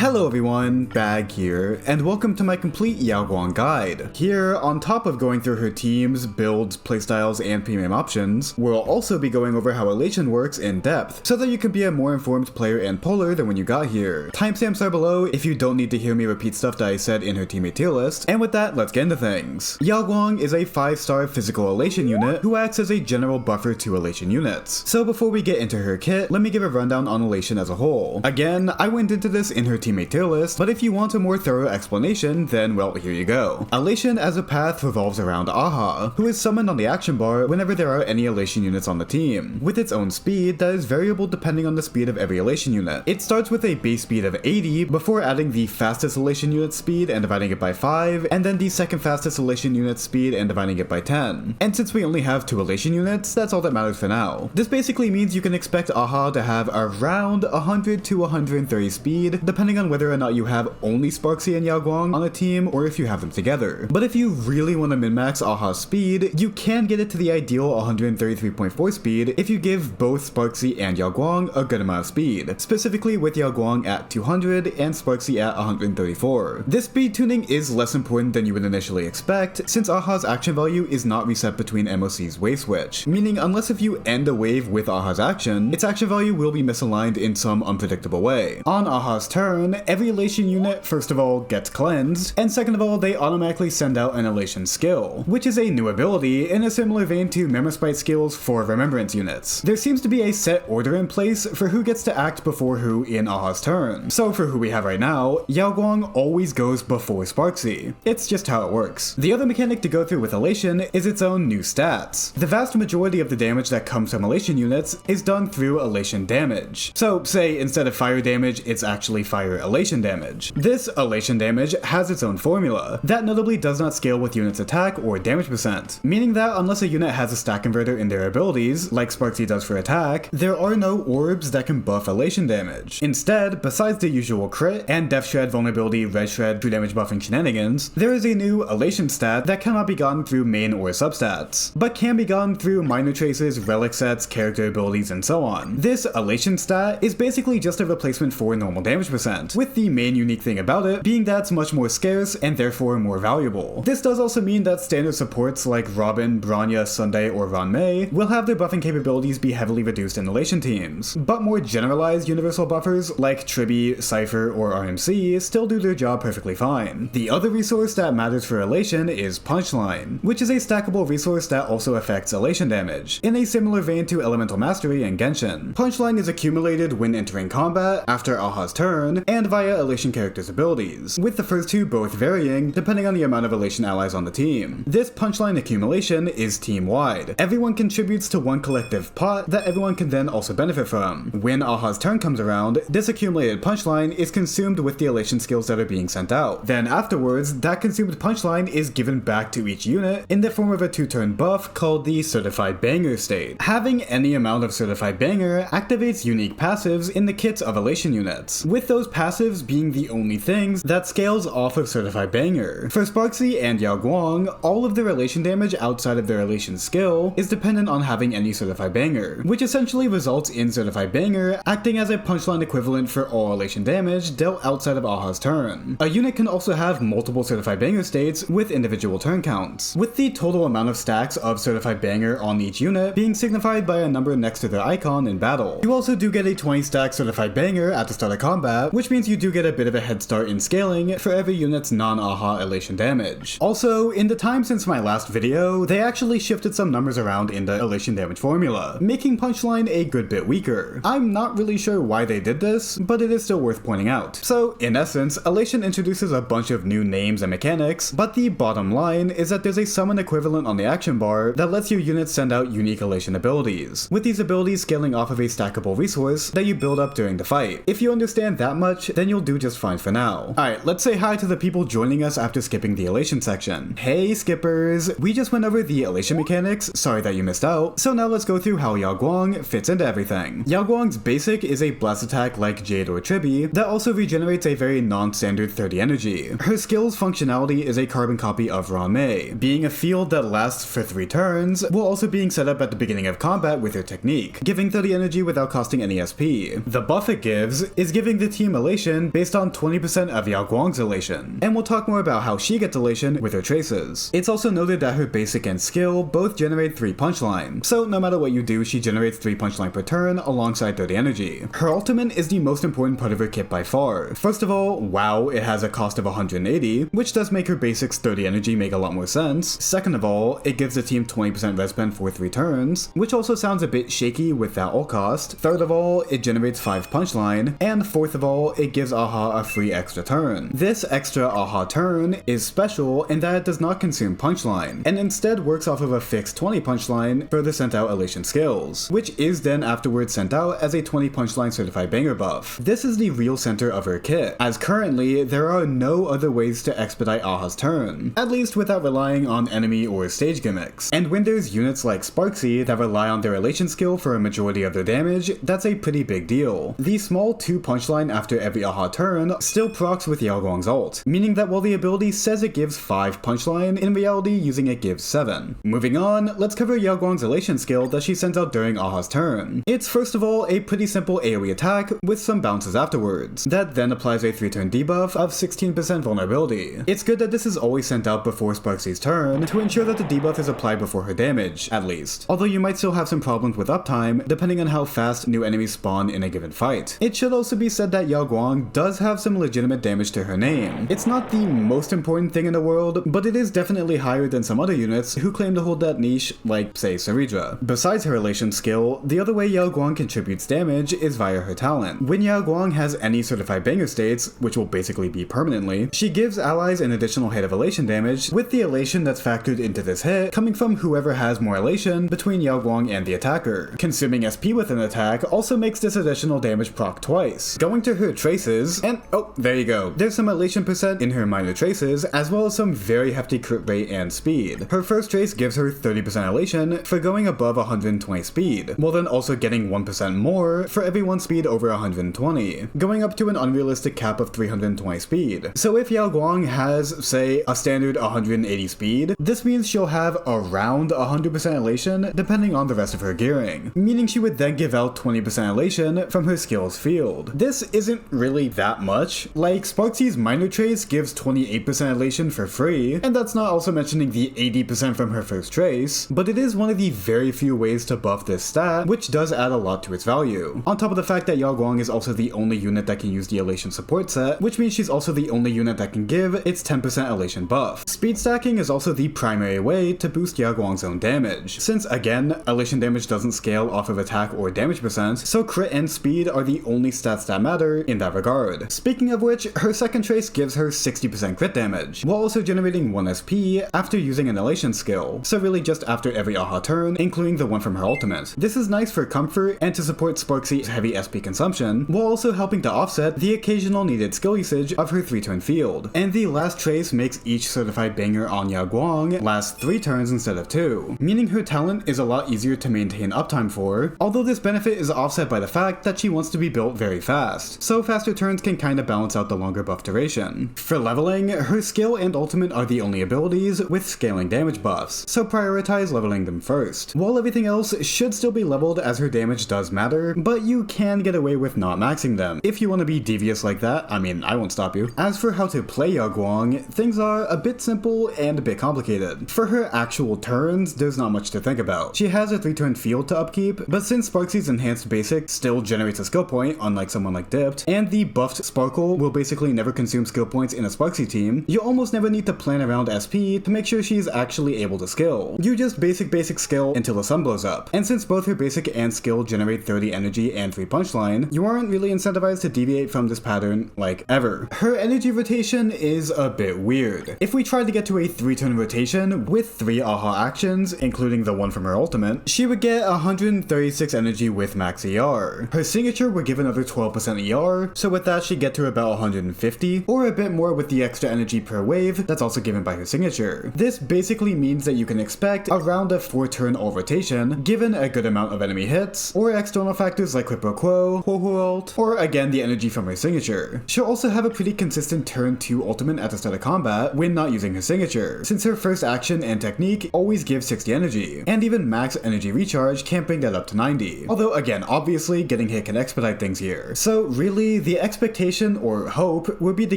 Hello everyone, Bag here, and welcome to my complete Yao Guang guide. Here, on top of going through her teams, builds, playstyles, and premium options, we'll also be going over how Elation works in depth, so that you can be a more informed player and puller than when you got here. Timestamps are below if you don't need to hear me repeat stuff that I said in her teammate tier list, and with that, let's get into things. Yao Guang is a 5-star physical Elation unit who acts as a general buffer to Elation units. So before we get into her kit, let me give a rundown on Elation as a whole. Again, I went into this in her teammate tier list, but if you want a more thorough explanation, then well, here you go. Elation as a path revolves around Aha, who is summoned on the action bar whenever there are any Elation units on the team, with its own speed that is variable depending on the speed of every Elation unit. It starts with a base speed of 80 before adding the fastest Elation unit speed and dividing it by 5, and then the second fastest Elation unit speed and dividing it by 10. And since we only have 2 Elation units, that's all that matters for now. This basically means you can expect Aha to have around 100 to 130 speed, depending on whether or not you have only Sparksy and Yao Guang on a team or if you have them together. But if you really want to min-max Aha's speed, you can get it to the ideal 133.4 speed if you give both Sparksy and Yao Guang a good amount of speed, specifically with Yao Guang at 200 and Sparksy at 134. This speed tuning is less important than you would initially expect, since Aha's action value is not reset between MOC's wave switch, meaning unless if you end a wave with Aha's action, its action value will be misaligned in some unpredictable way. On Aha's turn, every Elation unit first of all gets cleansed, and second of all they automatically send out an Elation skill, which is a new ability in a similar vein to Memorspite skills for Remembrance units. There seems to be a set order in place for who gets to act before who in Aha's turn. So for who we have right now, Yao Guang always goes before Sparksy. It's just how it works. The other mechanic to go through with Elation is its own new stats. The vast majority of the damage that comes from Elation units is done through Elation damage. So say instead of fire damage, it's actually fire Elation damage. This Elation damage has its own formula that notably does not scale with units' attack or damage percent, meaning that unless a unit has a stack converter in their abilities, like Sparksy does for attack, there are no orbs that can buff Elation damage. Instead, besides the usual crit and Death Shred vulnerability red shred true damage buffing shenanigans, there is a new Elation stat that cannot be gotten through main or substats, but can be gotten through minor traces, relic sets, character abilities, and so on. This Elation stat is basically just a replacement for normal damage percent, with the main unique thing about it being that it's much more scarce and therefore more valuable. This does also mean that standard supports like Robin, Bronya, Sunday, or Ranmei will have their buffing capabilities be heavily reduced in Elation teams, but more generalized universal buffers like Tribi, Cypher, or RMC still do their job perfectly fine. The other resource that matters for Elation is Punchline, which is a stackable resource that also affects Elation damage, in a similar vein to Elemental Mastery and Genshin. Punchline is accumulated when entering combat, after Aha's turn, and via Elation characters' abilities, with the first two both varying depending on the amount of Elation allies on the team. This Punchline accumulation is team-wide. Everyone contributes to one collective pot that everyone can then also benefit from. When Aha's turn comes around, this accumulated Punchline is consumed with the Elation skills that are being sent out. Then afterwards, that consumed Punchline is given back to each unit in the form of a 2-turn buff called the Certified Banger state. Having any amount of Certified Banger activates unique passives in the kits of Elation units, with those passives being the only things that scales off of Certified Banger. For Sparksy and Yao Guang, all of their Elation damage outside of their Elation skill is dependent on having any Certified Banger, which essentially results in Certified Banger acting as a Punchline equivalent for all Elation damage dealt outside of Aha's turn. A unit can also have multiple Certified Banger states with individual turn counts, with the total amount of stacks of Certified Banger on each unit being signified by a number next to their icon in battle. You also do get a 20-stack Certified Banger at the start of combat, which means you do get a bit of a head start in scaling for every unit's non-Aha Elation damage. Also, in the time since my last video, they actually shifted some numbers around in the Elation damage formula, making Punchline a good bit weaker. I'm not really sure why they did this, but it is still worth pointing out. So, in essence, Elation introduces a bunch of new names and mechanics, but the bottom line is that there's a summon equivalent on the action bar that lets your units send out unique Elation abilities, with these abilities scaling off of a stackable resource that you build up during the fight. If you understand that much, then you'll do just fine for now. Alright, let's say hi to the people joining us after skipping the Elation section. Hey skippers! We just went over the Elation mechanics, sorry that you missed out, so now let's go through how Yao Guang fits into everything. Yao Guang's basic is a blast attack like Jade or Tribi that also regenerates a very non-standard 30 energy. Her skill's functionality is a carbon copy of Ranmei, being a field that lasts for 3 turns, while also being set up at the beginning of combat with her technique, giving 30 energy without costing any SP. The buff it gives is giving the team Elation Elation based on 20% of Yao Guang's Elation, and we'll talk more about how she gets Elation with her traces. It's also noted that her basic and skill both generate 3 punchline, so no matter what you do, she generates 3 punchline per turn alongside 30 energy. Her ultimate is the most important part of her kit by far. First of all, wow, it has a cost of 180, which does make her basics 30 energy make a lot more sense. Second of all, it gives the team 20% res pen for 3 turns, which also sounds a bit shaky with that ult cost. Third of all, it generates 5 punchline, and fourth of all, it gives Aha a free extra turn. This extra Aha turn is special in that it does not consume punchline, and instead works off of a fixed 20 punchline for the sent out Elation skills, which is then afterwards sent out as a 20 punchline certified banger buff. This is the real center of her kit, as currently there are no other ways to expedite Aha's turn, at least without relying on enemy or stage gimmicks. And when there's units like Sparksy that rely on their Elation skill for a majority of their damage, that's a pretty big deal. The small 2 punchline after every Aha turn still procs with Yao Guang's ult, meaning that while the ability says it gives 5 punchline, in reality using it gives 7. Moving on, let's cover Yao Guang's Elation skill that she sends out during Aha's turn. It's first of all a pretty simple AoE attack with some bounces afterwards, that then applies a 3-turn debuff of 16% vulnerability. It's good that this is always sent out before Sparksy's turn to ensure that the debuff is applied before her damage, at least. Although you might still have some problems with uptime depending on how fast new enemies spawn in a given fight. It should also be said that Yao Guang does have some legitimate damage to her name. It's not the most important thing in the world, but it is definitely higher than some other units who claim to hold that niche, like say Saridra. Besides her Elation skill, the other way Yao Guang contributes damage is via her talent. When Yao Guang has any certified banger states, which will basically be permanently, she gives allies an additional hit of Elation damage, with the Elation that's factored into this hit coming from whoever has more Elation between Yao Guang and the attacker. Consuming SP with an attack also makes this additional damage proc twice. Going to her traces, and oh, there you go. There's some Elation percent in her minor traces, as well as some very hefty crit rate and speed. Her first trace gives her 30% Elation for going above 120 speed, while then also getting 1% more for every 1 speed over 120, going up to an unrealistic cap of 320 speed. So if Yao Guang has, say, a standard 180 speed, this means she'll have around 100% Elation depending on the rest of her gearing, meaning she would then give out 20% Elation from her skills field. This isn't really that much. Like, Sparksy's minor trace gives 28% Elation for free, and that's not also mentioning the 80% from her first trace, but it is one of the very few ways to buff this stat, which does add a lot to its value. On top of the fact that Yao Guang is also the only unit that can use the Elation support set, which means she's also the only unit that can give its 10% Elation buff. Speed stacking is also the primary way to boost Yao Guang's own damage, since again, Elation damage doesn't scale off of attack or damage percent, so crit and speed are the only stats that matter in that regard. Speaking of which, her second trace gives her 60% crit damage, while also generating 1 SP after using an Elation skill, so really just after every Aha turn, including the one from her ultimate. This is nice for comfort and to support Sparksy's heavy SP consumption, while also helping to offset the occasional needed skill usage of her 3-turn field. And the last trace makes each certified banger on Yao Guang last 3 turns instead of 2, meaning her talent is a lot easier to maintain uptime for, although this benefit is offset by the fact that she wants to be built very fast, so faster turns can kinda balance out the longer buff duration. For leveling, her skill and ultimate are the only abilities with scaling damage buffs, so prioritize leveling them first, while everything else should still be leveled as her damage does matter, but you can get away with not maxing them. If you want to be devious like that, I mean, I won't stop you. As for how to play Yao Guang, things are a bit simple and a bit complicated. For her actual turns, there's not much to think about. She has a 3-turn field to upkeep, but since Sparksy's enhanced basic still generates a skill point, unlike someone like Dipped, and the buffed Sparkle will basically never consume skill points in a Sparksy team, you almost never need to plan around SP to make sure she's actually able to skill. You just basic skill until the sun blows up. And since both her basic and skill generate 30 energy and 3 punchline, you aren't really incentivized to deviate from this pattern, like, ever. Her energy rotation is a bit weird. If we tried to get to a 3-turn rotation with 3 Aha actions, including the one from her ultimate, she would get 136 energy with max ER. Her signature would give another 12% ER, so with that she'd get to about 150, or a bit more with the extra energy per wave that's also given by her signature. This basically means that you can expect around a 4-turn all rotation, given a good amount of enemy hits, or external factors like quid pro quo, ult, or again the energy from her signature. She'll also have a pretty consistent turn 2 ultimate at the start of combat when not using her signature, since her first action and technique always give 60 energy, and even max energy recharge can't bring that up to 90. Although again, obviously getting hit can expedite things here. So really, Ideally, the expectation or hope would be to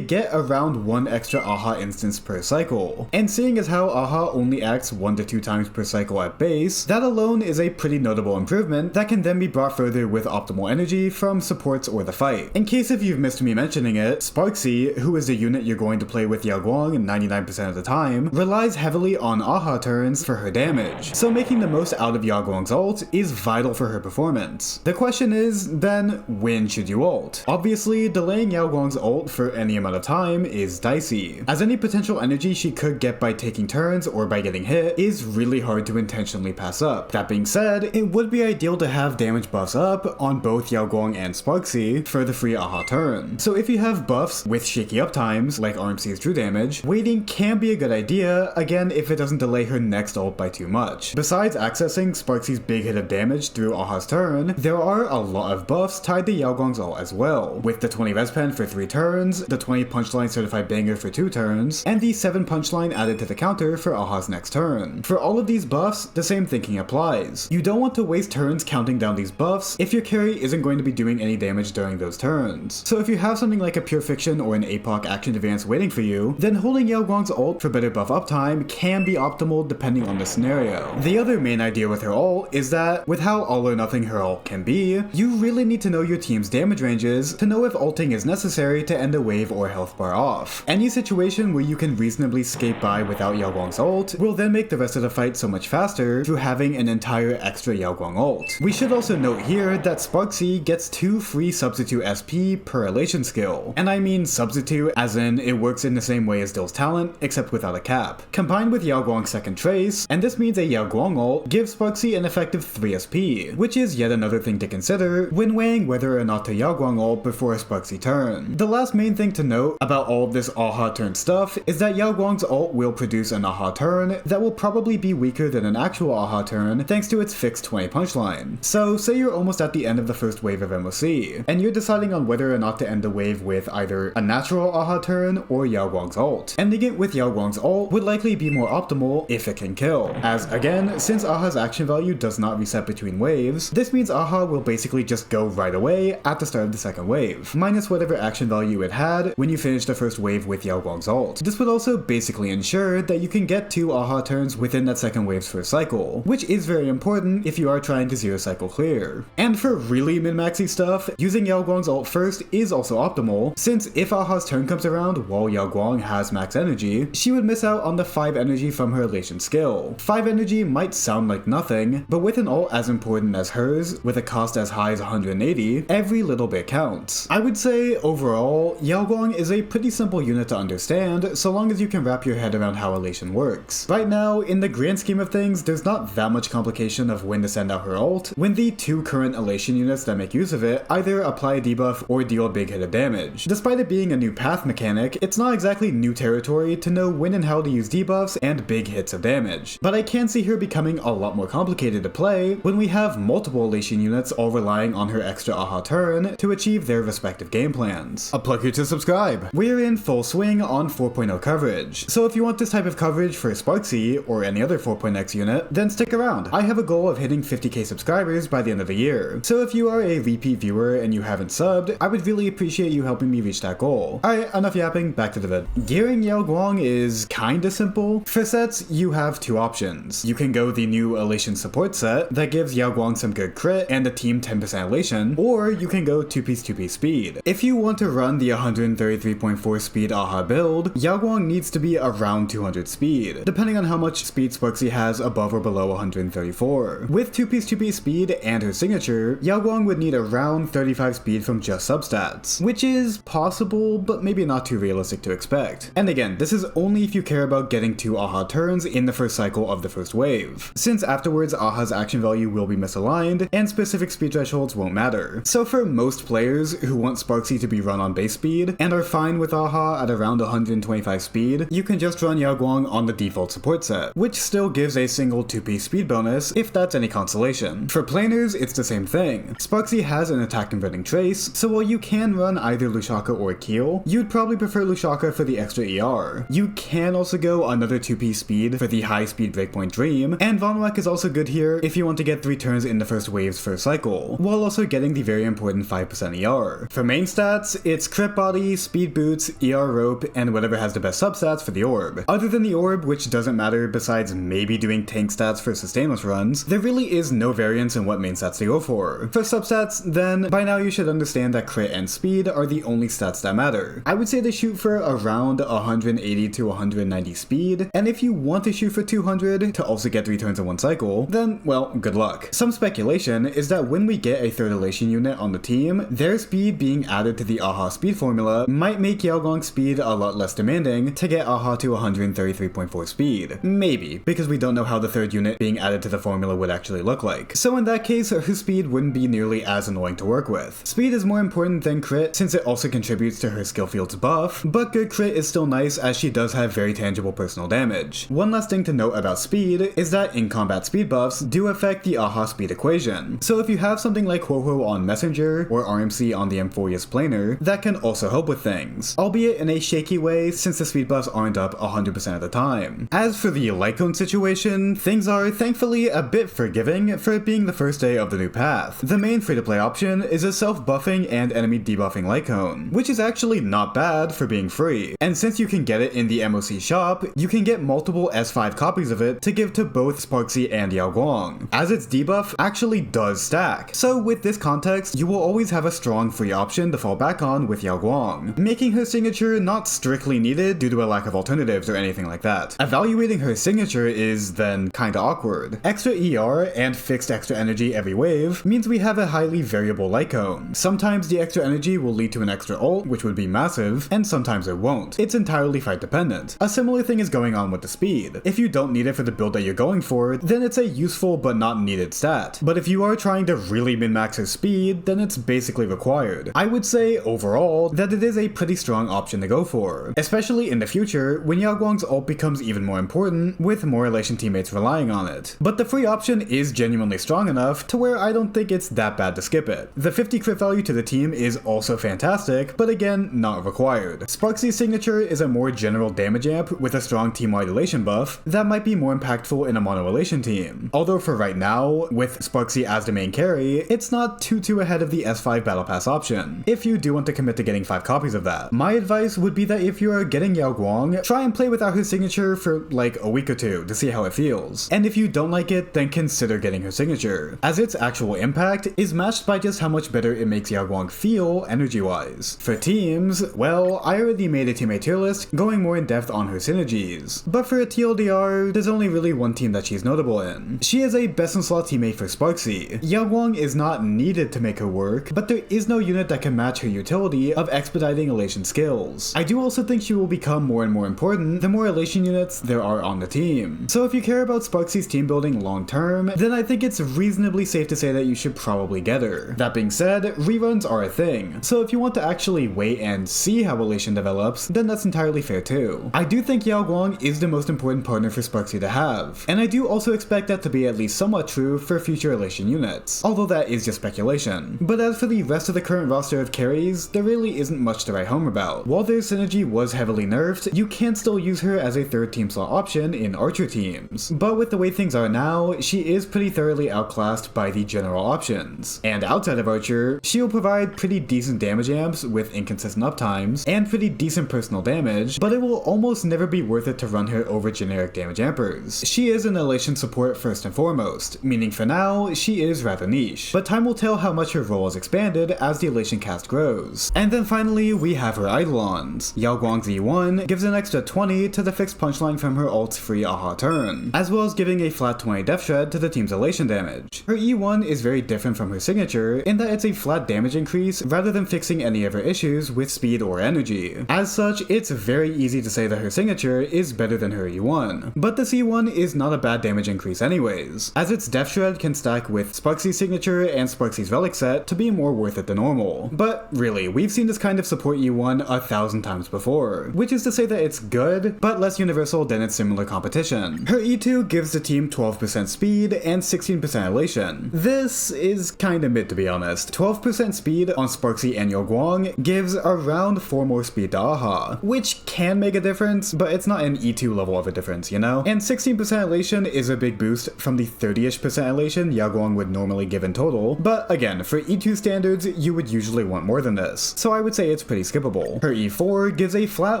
get around 1 extra AHA instance per cycle, and seeing as how AHA only acts 1 to 2 times per cycle at base, that alone is a pretty notable improvement that can then be brought further with optimal energy from supports or the fight. In case if you've missed me mentioning it, Sparksy, who is the unit you're going to play with Yao Guang 99% of the time, relies heavily on AHA turns for her damage, so making the most out of Yao Guang's ult is vital for her performance. The question is, then, when should you ult? Obviously, delaying Yao Guang's ult for any amount of time is dicey, as any potential energy she could get by taking turns or by getting hit is really hard to intentionally pass up. That being said, it would be ideal to have damage buffs up on both Yao Guang and Sparksy for the free AHA turn. So if you have buffs with shaky up times, like RMC's true damage, waiting can be a good idea, again if it doesn't delay her next ult by too much. Besides accessing Sparksy's big hit of damage through AHA's turn, there are a lot of buffs tied to Yao Guang's ult as well, with the 20 res pen for 3 turns, the 20 punchline certified banger for 2 turns, and the 7 punchline added to the counter for AHA's next turn. For all of these buffs, the same thinking applies. You don't want to waste turns counting down these buffs if your carry isn't going to be doing any damage during those turns. So if you have something like a Pure Fiction or an APOC action advance waiting for you, then holding Yao Guang's ult for better buff uptime can be optimal depending on the scenario. The other main idea with her ult is that, with how all or nothing her ult can be, you really need to know your team's damage ranges to know if ulting is necessary to end a wave or health bar off. Any situation where you can reasonably skate by without Yao Guang's ult will then make the rest of the fight so much faster through having an entire extra Yao Guang ult. We should also note here that Sparksy gets 2 free substitute SP per Elation skill, and I mean substitute as in it works in the same way as Dill's talent, except without a cap. Combined with Yao Guang's second trace, and this means a Yao Guang ult gives Sparksy an effective 3 SP, which is yet another thing to consider when weighing whether or not to Yao Guang ult before a Sparksy turn. The last main thing to note about all of this AHA turn stuff is that Yao Guang's ult will produce an AHA turn that will probably be weaker than an actual AHA turn thanks to its fixed 20 punchline. So say you're almost at the end of the first wave of MOC, and you're deciding on whether or not to end the wave with either a natural AHA turn or Yao Guang's ult. Ending it with Yao Guang's ult would likely be more optimal if it can kill, as again, since AHA's action value does not reset between waves, this means AHA will basically just go right away at the start of the second wave, minus whatever action value it had when you finish the first wave with Yao Guang's ult. This would also basically ensure that you can get 2 AHA turns within that second wave's first cycle, which is very important if you are trying to 0 cycle clear. And for really min-maxy stuff, using Yao Guang's ult first is also optimal, since if AHA's turn comes around while Yao Guang has max energy, she would miss out on the 5 energy from her Elation skill. 5 energy might sound like nothing, but with an ult as important as hers, with a cost as high as 180, every little bit counts. I would say, overall, Yao Guang is a pretty simple unit to understand, so long as you can wrap your head around how Elation works. Right now, in the grand scheme of things, there's not that much complication of when to send out her ult, when the 2 current Elation units that make use of it either apply a debuff or deal a big hit of damage. Despite it being a new path mechanic, it's not exactly new territory to know when and how to use debuffs and big hits of damage. But I can see her becoming a lot more complicated to play when we have multiple Elation units all relying on her extra AHA turn to achieve their respective game plans. A plug here to subscribe. We're in full swing on 4.0 coverage, so if you want this type of coverage for Sparksy or any other 4.x unit, then stick around. I have a goal of hitting 50k subscribers by the end of the year, so if you are a repeat viewer and you haven't subbed, I would really appreciate you helping me reach that goal. Alright, enough yapping, back to the vid. Gearing Yao Guang is kinda simple. For sets, you have 2 options. You can go the new Elation support set that gives Yao Guang some good crit and a team 10% Elation, or you can go 2-piece speed. If you want to run the 133.4 speed AHA build, Yao Guang needs to be around 200 speed, depending on how much speed Sparksy has above or below 134. With 2-piece speed and her signature, Yao Guang would need around 35 speed from just substats, which is possible, but maybe not too realistic to expect. And again, this is only if you care about getting 2 AHA turns in the first cycle of the first wave, since afterwards AHA's action value will be misaligned, and specific speed thresholds won't matter. So for most players who want Sparksy to be run on base speed, and are fine with AHA at around 125 speed, you can just run Yao Guang on the default support set, which still gives a single 2-piece speed bonus if that's any consolation. For planers, it's the same thing. Sparksy has an attack converting trace, so while you can run either Lushaka or Keel, you'd probably prefer Lushaka for the extra ER. You can also go another 2-piece speed for the high speed breakpoint Dream, and Von Whack is also good here if you want to get 3 turns in the first wave's first cycle, while also getting the very important 5% ER. TLDR. For main stats, it's crit body, speed boots, ER rope, and whatever has the best substats for the orb. Other than the orb, which doesn't matter besides maybe doing tank stats for sustainless runs, there really is no variance in what main stats to go for. For substats, then, by now you should understand that crit and speed are the only stats that matter. I would say to shoot for around 180 to 190 speed, and if you want to shoot for 200 to also get 3 turns in one cycle, then, well, good luck. Some speculation is that when we get a third Elation unit on the team, their speed being added to the AHA speed formula might make Yao Guang's speed a lot less demanding to get AHA to 133.4 speed. Maybe, because we don't know how the third unit being added to the formula would actually look like. So in that case, her speed wouldn't be nearly as annoying to work with. Speed is more important than crit since it also contributes to her skill field's buff, but good crit is still nice as she does have very tangible personal damage. One last thing to note about speed is that in combat speed buffs do affect the AHA speed equation. So if you have something like Ho-Ho on Messenger or RMC on the Amphoreus Planar, that can also help with things, albeit in a shaky way since the speed buffs aren't up 100% of the time. As for the light cone situation, things are thankfully a bit forgiving for it being the first day of the new path. The main free-to-play option is a self-buffing and enemy debuffing light cone, which is actually not bad for being free. And since you can get it in the MOC shop, you can get multiple S5 copies of it to give to both Sparksy and Yao Guang, as its debuff actually does stack. So with this context, you will always have a strong free option to fall back on with Yao Guang, making her signature not strictly needed due to a lack of alternatives or anything like that. Evaluating her signature is then kinda awkward. Extra ER and fixed extra energy every wave means we have a highly variable light cone. Sometimes the extra energy will lead to an extra ult, which would be massive, and sometimes it won't. It's entirely fight dependent. A similar thing is going on with the speed. If you don't need it for the build that you're going for, then it's a useful but not needed stat. But if you are trying to really min-max her speed, then it's basically required. I would say, overall, that it is a pretty strong option to go for, especially in the future when Yao Guang's ult becomes even more important, with more Elation teammates relying on it. But the free option is genuinely strong enough to where I don't think it's that bad to skip it. The 50 crit value to the team is also fantastic, but again, not required. Sparksy's signature is a more general damage amp with a strong team-wide Elation buff that might be more impactful in a mono Elation team. Although for right now, with Sparksy as the main carry, it's not too ahead of the S5 Battle Pass option, if you do want to commit to getting 5 copies of that. My advice would be that if you are getting Yao Guang, try and play without her signature for like a week or two to see how it feels. And if you don't like it, then consider getting her signature, as its actual impact is matched by just how much better it makes Yao Guang feel energy-wise. For teams, well, I already made a teammate tier list going more in depth on her synergies, but for a TLDR, there's only really one team that she's notable in. She is a best in slot teammate for Sparksy. Yao Guang is not needed to make her work, but there is no unit that can match her utility of expediting Elation skills. I do also think she will become more and more important the more Elation units there are on the team. So if you care about Sparksy's team building long term, then I think it's reasonably safe to say that you should probably get her. That being said, reruns are a thing, so if you want to actually wait and see how Elation develops, then that's entirely fair too. I do think Yao Guang is the most important partner for Sparksy to have, and I do also expect that to be at least somewhat true for future Elation units, although that is just speculation. But as for the rest of the current roster of carries, there really isn't much to write home about. While their synergy was heavily nerfed, you can still use her as a third team slot option in Archer teams. But with the way things are now, she is pretty thoroughly outclassed by the general options. And outside of Archer, she will provide pretty decent damage amps with inconsistent uptimes, and pretty decent personal damage, but it will almost never be worth it to run her over generic damage ampers. She is an Elation support first and foremost, meaning for now, she is rather niche, but time will tell how much her role is expanded as the Elation cast grows. And then finally, we have her Eidolons. Yao Guang's E1 gives an extra 20 to the fixed punchline from her ult's free AHA turn, as well as giving a flat 20 death shred to the team's Elation damage. Her E1 is very different from her signature in that it's a flat damage increase rather than fixing any of her issues with speed or energy. As such, it's very easy to say that her signature is better than her E1, but this E1 is not a bad damage increase anyways, as its death shred can stack with Sparksy's signature and Sparksy's relic set to be more worth it than normal. But really, we've seen this kind of support E1 1,000 times before, which is to say that it's good, but less universal than its similar competition. Her E2 gives the team 12% speed and 16% elation. This is kinda mid to be honest. 12% speed on Sparksy and Yao Guang gives around 4 more speed to AHA, which can make a difference, but it's not an E2 level of a difference, you know? And 16% elation is a big boost from the 30-ish% elation Yao Guang would normally give in total, but again, for E2 standards, you would usually want more than this, so I would say it's pretty skippable. Her E4 gives a flat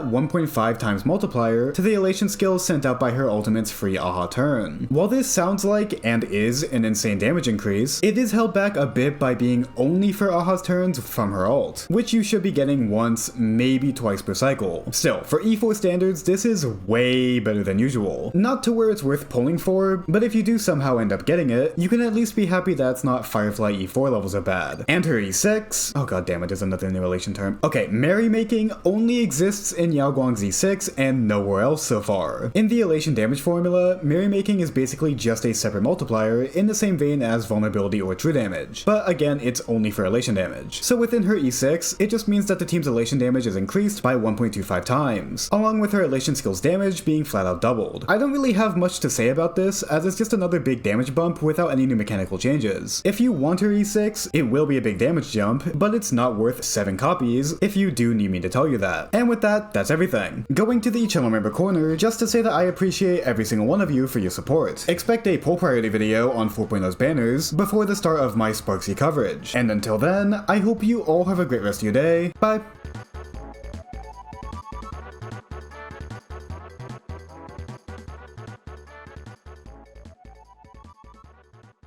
1.5 times multiplier to the Elation skills sent out by her ultimate's free aha turn. While this sounds like, and is, an insane damage increase, it is held back a bit by being only for aha's turns from her ult, which you should be getting once, maybe twice per cycle. Still, for E4 standards, this is way better than usual. Not to where it's worth pulling for, but if you do somehow end up getting it, you can at least be happy that it's not Firefly E4 levels are bad. And her E6, oh god damn it, there's another new Elation term. Okay, merrymaking only exists in Yao Guang's E6 and nowhere else so far. In the Elation damage formula, merrymaking is basically just a separate multiplier in the same vein as vulnerability or true damage, but again, it's only for Elation damage. So within her E6, it just means that the team's Elation damage is increased by 1.25 times, along with her Elation skills damage being flat out doubled. I don't really have much to say about this, as it's just another big damage bump without any new mechanical changes. If you want her E6, it will be a big damage jump, but it's not worth 7 copies if you do need me to tell you that. And with that, that's everything. Going to the channel member corner just to say that I appreciate every single one of you for your support. Expect a pull priority video on 4.0's banners before the start of my Sparksy coverage. And until then, I hope you all have a great rest of your day. Bye!